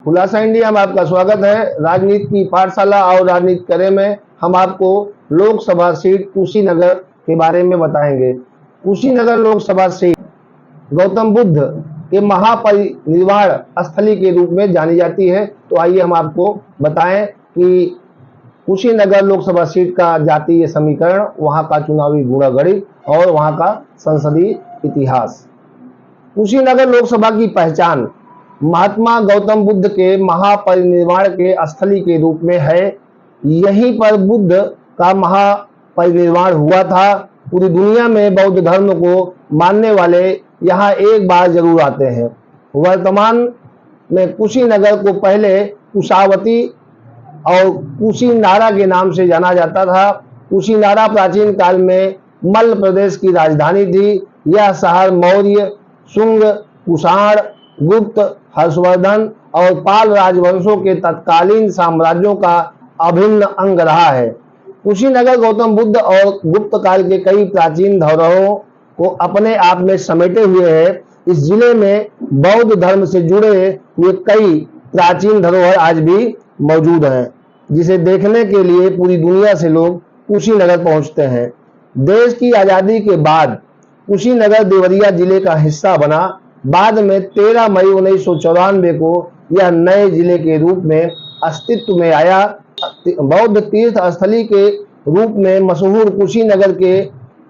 खुलासा इंडिया में आपका स्वागत है। राजनीति की पाठशाला और राजनीति करे में हम आपको लोकसभा सीट कुशीनगर के बारे में बताएंगे। कुशीनगर लोकसभा सीट गौतम बुद्ध के महापरिनिर्वाण स्थली के रूप में जानी जाती है। तो आइए हम आपको बताएं कि कुशीनगर लोकसभा सीट का जातीय समीकरण, वहां का चुनावी गुणागणित और वहां का संसदीय इतिहास। कुशीनगर लोकसभा की पहचान महात्मा गौतम बुद्ध के महापरिनिर्वाण के स्थली के रूप में है। यहीं पर बुद्ध का महापरिनिर्वाण हुआ था। पूरी दुनिया में बौद्ध धर्म को मानने वाले यहाँ एक बार जरूर आते हैं। वर्तमान में कुशीनगर को पहले कुशावती और कुशीनारा के नाम से जाना जाता था। कुशीनारा प्राचीन काल में मल्ल प्रदेश की राजधानी थी। यह शहर मौर्य, शुंग, कुषाण, गुप्त, हर्षवर्धन और पाल राजवंशों के तत्कालीन साम्राज्यों का अभिन्न अंग रहा है। कुशीनगर गौतम बुद्ध और गुप्त काल के कई प्राचीन धरोहरों को अपने आप में समेटे हुए है। इस जिले में बौद्ध धर्म से जुड़े हुए कई प्राचीन धरोहर आज भी मौजूद हैं, जिसे देखने के लिए पूरी दुनिया से लोग कुशीनगर पहुंचते हैं। देश की आजादी के बाद कुशीनगर देवरिया जिले का हिस्सा बना। बाद में 13 मई 1994 को यह नए जिले के रूप में अस्तित्व में आया। बौद्ध तीर्थ स्थली के रूप में मशहूर कुशीनगर के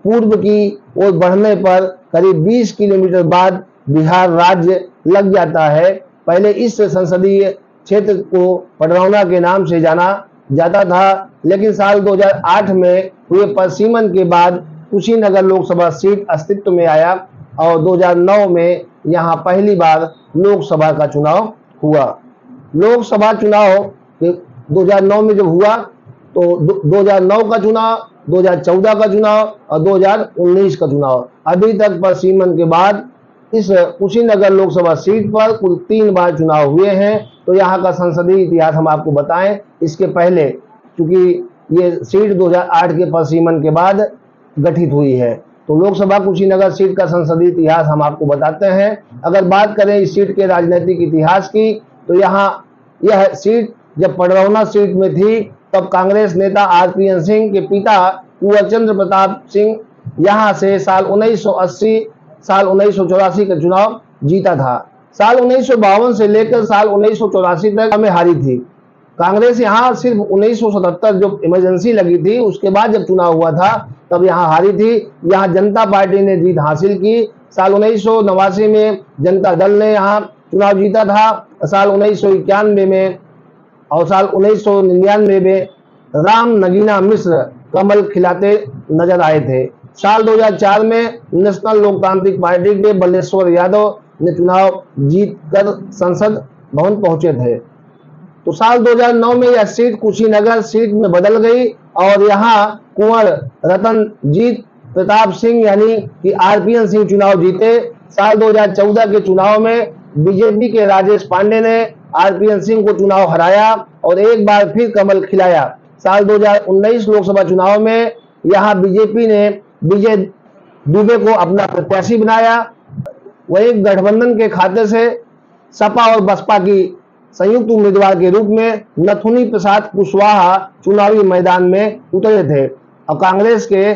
पूर्व की ओर बढ़ने पर करीब 20 किलोमीटर बाद बिहार राज्य लग जाता है। पहले इस संसदीय क्षेत्र को पडरौना के नाम से जाना जाता था, लेकिन साल 2008 में हुए परिसीमन के बाद कुशीनगर लोकसभा सीट अस्तित्व में आया और 2009 में यहाँ पहली बार लोकसभा का चुनाव हुआ। लोकसभा चुनाव 2009 में जब हुआ तो 2009 का चुनाव, 2014 का चुनाव और 2019 का चुनाव, अभी तक परिसीमन के बाद इस कुशीनगर लोकसभा सीट पर कुल 3 बार चुनाव हुए हैं। तो यहाँ का संसदीय इतिहास हम आपको बताएं। इसके पहले, क्योंकि ये सीट 2008 के परिसीमन के बाद गठित हुई है, तो लोकसभा कुशीनगर सीट का संसदीय इतिहास हम आपको बताते हैं। अगर बात करें इस सीट के राजनीतिक इतिहास की, तो यहाँ यह सीट जब पडरौना सीट में थी तब कांग्रेस नेता आरपीएन सिंह के पिता कुंवर चंद्र प्रताप सिंह यहाँ से साल 1980 साल 1984 का चुनाव जीता था। साल 1952 से लेकर साल 1984 तक में हारी थी कांग्रेस। यहाँ सिर्फ 1977 जो इमरजेंसी लगी थी उसके बाद जब चुनाव हुआ था तब यहाँ हारी थी। यहाँ जनता पार्टी ने जीत हासिल की। साल 1989 में जनता दल ने यहाँ चुनाव जीता था। साल 1991 में और साल 1999 में राम नगीना मिश्र कमल खिलाते नजर आए थे। साल 2004 में नेशनल लोकतांत्रिक पार्टी के बलेश्वर यादव ने चुनाव जीतकर संसद भवन पहुंचे थे। तो साल 2009 में यह सीट कुशीनगर सीट में बदल गई और यहाँ कुंवर रतनजीत प्रताप सिंह यानी कि आरपीएन सिंह चुनाव जीते। साल 2014 के चुनाव में बीजेपी के राजेश पांडे ने आरपीएन सिंह को चुनाव हराया और एक बार फिर कमल खिलाया। साल 2019 लोकसभा चुनाव में यहाँ बीजेपी ने विजय दुबे को अपना प्रत्याशी बनाया। वही गठबंधन के खाते से सपा और बसपा की संयुक्त उम्मीदवार के रूप में नथुनी प्रसाद कुशवाहा चुनावी मैदान में उतरे थे और कांग्रेस के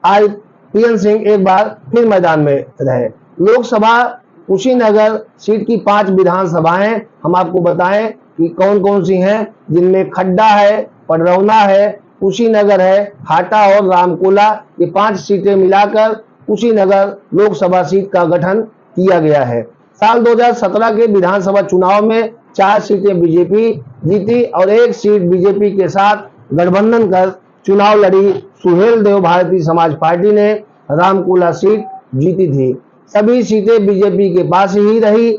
आरपीएन सिंह एक बार फिर मैदान में रहे। लोकसभा कुशीनगर सीट की 5 विधानसभाएं हम आपको बताएं कि कौन कौन सी हैं, जिनमें खड्डा है, पडरौना है, कुशीनगर है, हाटा और रामकोला। ये 5 सीटें मिलाकर कुशीनगर लोकसभा सीट का गठन किया गया है। साल 2017 के विधानसभा चुनाव में 4 सीटें बीजेपी जीती और 1 सीट बीजेपी के साथ गठबंधन कर चुनाव लड़ी सुहेल देव भारतीय समाज पार्टी ने रामकोला सीट जीती थी। सभी सीटें बीजेपी के पास ही रही।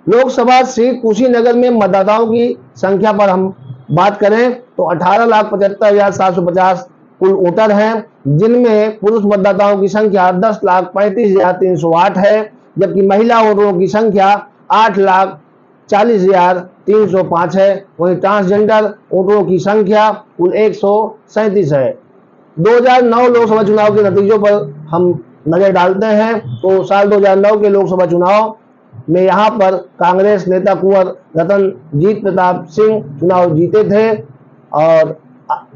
लोकसभा सीट कुशीनगर में मतदाताओं की संख्या पर हम बात करें तो 18,75,750 कुल वोटर हैं, जिनमें पुरुष मतदाताओं की संख्या 10,35,308 है, जबकि महिला वोटरों की संख्या 8,40,305 है। वहीं ट्रांसजेंडर वोटरों की संख्या कुल 137 है। 2009 लोकसभा चुनाव के नतीजों पर हम नजर डालते हैं तो साल 2009 के लोकसभा चुनाव में यहाँ पर कांग्रेस नेता कुंवर रतनजीत प्रताप सिंह चुनाव जीते थे और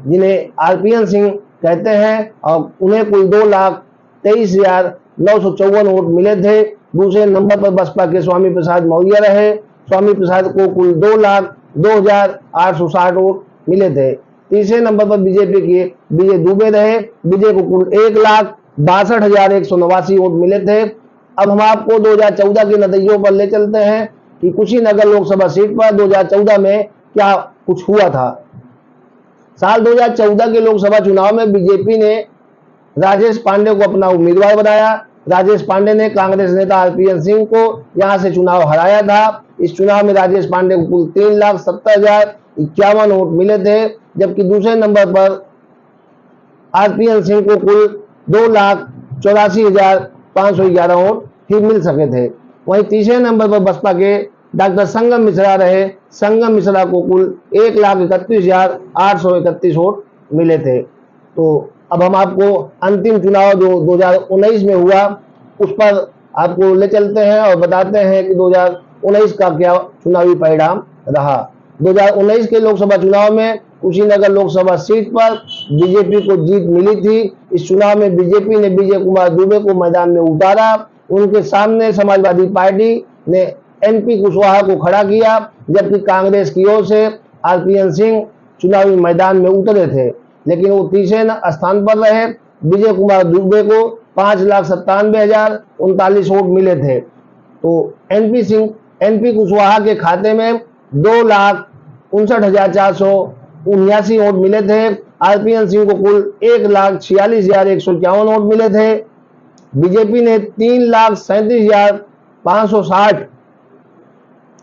जिन्हें आरपीएन सिंह कहते हैं, और उन्हें कुल 2,23,954 वोट मिले थे। दूसरे नंबर पर बसपा के स्वामी प्रसाद मौर्य रहे। स्वामी प्रसाद को कुल 2,02,860 वोट मिले थे। तीसरे नंबर पर बीजेपी के विजय दुबे रहे। विजय को कुल 1,62,189 वोट मिले थे। अब हम आपको 2014 के नतीजों पर ले चलते हैं कि कुशीनगर लोकसभा सीट पर 2014 में क्या कुछ हुआ था। साल 2014 के लोकसभा चुनाव में बीजेपी ने राजेश पांडे को अपना उम्मीदवार बनाया। राजेश पांडे ने कांग्रेस नेता आरपीएन सिंह को यहां से चुनाव हराया था। इस चुनाव में राजेश पांडे को कुल 3,70,051 वोट मिले थे, जबकि दूसरे नंबर पर आरपीएन सिंह को कुल 2,84,511 वोट ही मिल सके थे। वहीं तीसरे नंबर पर बसपा के डॉक्टर संगम मिश्रा रहे। संगम मिश्रा को कुल 1,31,831 वोट मिले थे। तो अब हम आपको अंतिम चुनाव जो 2019 में हुआ उस पर आपको ले चलते हैं और बताते हैं कि 2019 का क्या चुनावी परिणाम रहा। 2019 के लोकसभा चुनाव में कुशीनगर लोकसभा सीट पर बीजेपी को जीत मिली थी। इस चुनाव में बीजेपी ने विजय कुमार दुबे को मैदान में उतारा। उनके सामने समाजवादी पार्टी ने एनपी कुशवाहा को खड़ा किया, जबकि कांग्रेस की ओर से आरपीएन सिंह चुनावी मैदान में उतरे थे, लेकिन वो तीसरे स्थान पर रहे। विजय कुमार दुबे को 5,97,039 वोट मिले थे। तो एनपी कुशवाहा के खाते में 2,59,479 वोट मिले थे। आरपीएन सिंह को कुल 1,46,151 वोट मिले थे। बीजेपी ने 3,37,560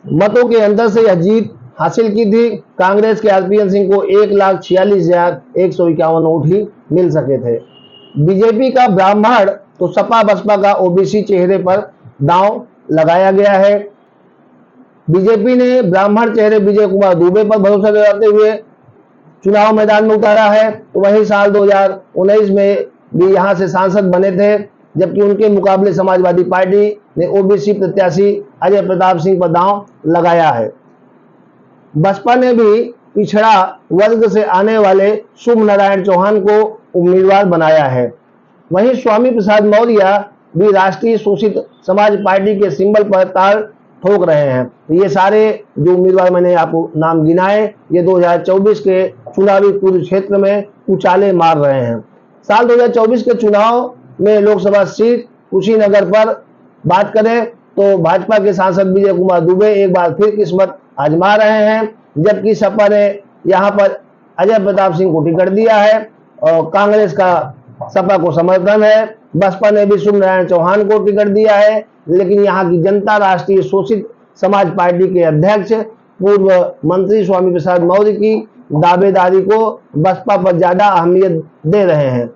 मतों के अंतर से यह जीत हासिल की थी। कांग्रेस के आरपीएन सिंह को 1,46,151 वोट ही मिल सके थे। बीजेपी का ब्राह्मण तो सपा बसपा का ओबीसी चेहरे पर दांव लगाया गया है। बीजेपी ने ब्राह्मण चेहरे विजय कुमार दुबे पर भरोसा जताते हुए चुनाव मैदान में उतारा है। तो वही साल 2019 में भी यहां से सांसद बने थे, जबकि उनके मुकाबले समाजवादी पार्टी ने ओबीसी प्रत्याशी अजय प्रताप सिंह पर दांव लगाया है। बसपा ने भी पिछड़ा वर्ग से आने वाले शुभ नारायण चौहान को उम्मीदवार बनाया है। वहीं स्वामी प्रसाद मौर्य भी राष्ट्रीय शोषित समाज पार्टी के सिंबल पर ताल ठोक रहे हैं। तो ये सारे जो उम्मीदवार मैंने आपको नाम गिनाए, ये 2024 के चुनावी कुरुक्षेत्र में उछाले मार रहे हैं। साल 2024 के चुनाव में लोकसभा सीट कुशीनगर पर बात करें तो भाजपा के सांसद विजय कुमार दुबे एक बार फिर किस्मत आजमा रहे हैं, जबकि सपा ने यहां पर अजय प्रताप सिंह को टिकट दिया है और कांग्रेस का सपा को समर्थन है। बसपा ने भी शुभ नारायण चौहान को टिकट दिया है, लेकिन यहां की जनता राष्ट्रीय शोषित समाज पार्टी के अध्यक्ष पूर्व मंत्री स्वामी प्रसाद मौर्य की दावेदारी को बसपा पर ज्यादा अहमियत दे रहे हैं।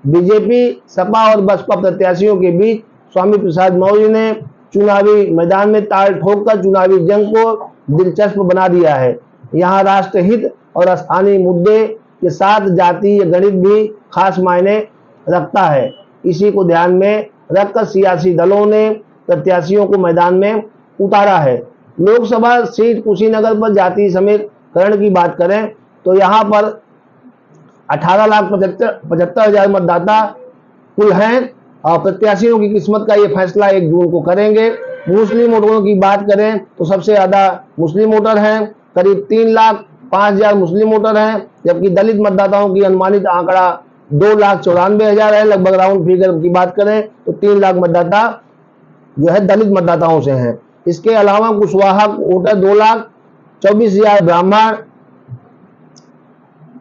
बीजेपी, सपा और बसपा प्रत्याशियों के बीच स्वामी प्रसाद मौर्य ने चुनावी मैदान में ताल ठोककर चुनावी जंग को दिलचस्प बना दिया है। यहाँ राष्ट्रहित और स्थानीय मुद्दे के साथ जातीय गणित भी खास मायने रखता है। इसी को ध्यान में रखकर सियासी दलों ने प्रत्याशियों को मैदान में उतारा है। लोकसभा सीट कुशीनगर पर जातीय समीकरण की बात करें तो यहाँ पर 18,75,000 मतदाता कुल हैं और प्रत्याशियों की किस्मत का ये फैसला 1 जून को करेंगे। मुस्लिम वोटरों की बात करें तो सबसे ज्यादा मुस्लिम वोटर हैं, करीब 3,05,000 मुस्लिम वोटर हैं, जबकि दलित मतदाताओं की अनुमानित आंकड़ा 2,94,000 है। लगभग राउंड फिगर की बात करें तो 3 लाख मतदाता जो है दलित मतदाताओं से हैं। इसके अलावा कुशवाहा वोटर 2,24,000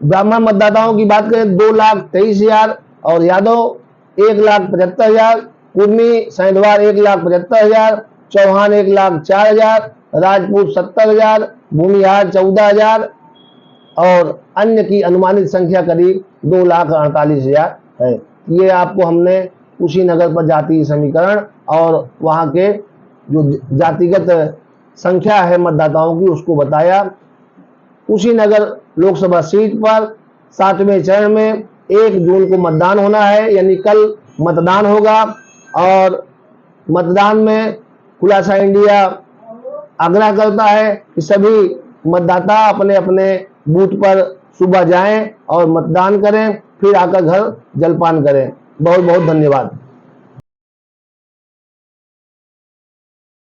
ब्राह्मण मतदाताओं की बात करें 2,23,000 और यादव 1,75,000, कुर्मी सैंधवार 1,75,000, चौहान 1,04,000, राजपूत 70,000, भूमिहार 14,000 और अन्य की अनुमानित संख्या करीब 2,48,000 है। ये आपको हमने कुशीनगर पर जातीय समीकरण और वहां के जो जातिगत संख्या है मतदाताओं की उसको बताया। कुशीनगर लोकसभा सीट पर 7वें चरण में 1 जून को मतदान होना है, यानी कल मतदान होगा और मतदान में खुलासा इंडिया आग्रह करता है कि सभी मतदाता अपने अपने बूथ पर सुबह जाएं और मतदान करें, फिर आकर घर जलपान करें। बहुत बहुत धन्यवाद।